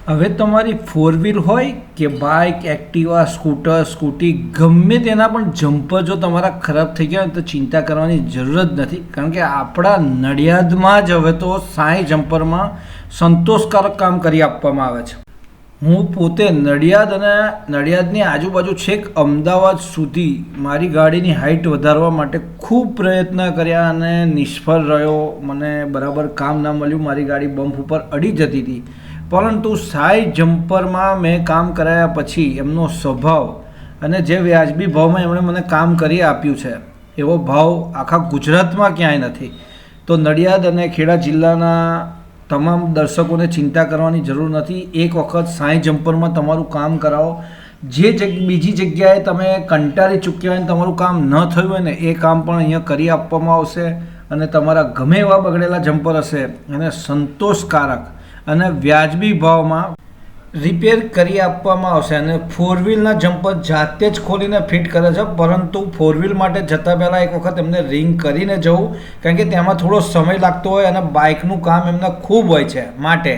હવે તમારી four wheel હોય કે બાઇક, એક્ટિવા, સ્કૂટી ગમે તેના પણ જમ્પર જો તમારા ખરાબ થઈ ગયા હોય તો ચિંતા કરવાની જરૂર જ નથી. કારણ કે આપણા નડિયાદમાં જ હવે તો સાંઈ જમ્પરમાં સંતોષકારક કામ કરી આપવામાં આવે છે. હું પોતે નડિયાદ અને નડિયાદની આજુબાજુ છેક અમદાવાદ સુધી મારી ગાડીની હાઇટ વધારવા માટે ખૂબ પ્રયત્ન કર્યા અને નિષ્ફળ રહ્યો. મને બરાબર કામ ના મળ્યું, મારી ગાડી બમ્પ ઉપર અડી જતી હતી. પરંતુ સાઈ જમ્પરમાં મેં કામ કરાયા પછી એમનો સ્વભાવ અને જે વ્યાજબી ભાવમાં એમણે મને કામ કરી આપ્યું છે એવો ભાવ આખા ગુજરાતમાં ક્યાંય નથી. તો નડિયાદ અને ખેડા જિલ્લાના તમામ દર્શકોને ચિંતા કરવાની જરૂર નથી. એક વખત સાંઈ જમ્પરમાં તમારું કામ કરાવો. બીજી જગ્યાએ તમે કંટાળી ચૂક્યા હોય ને તમારું કામ ન થયું હોય ને એ કામ પણ અહીંયા કરી આપવામાં આવશે. અને તમારા ગમે એવા બગડેલા જમ્પર હશે એને સંતોષકારક અને વ્યાજબી ભાવમાં રિપેર કરી આપવામાં આવશે. અને ફોર વ્હીલના જમ્પર જાતે જ ખોલીને ફિટ કરે છે, પરંતુ ફોર વ્હીલ માટે જતાં પહેલાં એક વખત એમને રિંગ કરીને જવું, કારણ કે તેમાં થોડો સમય લાગતો હોય અને બાઇકનું કામ એમને ખૂબ હોય છે માટે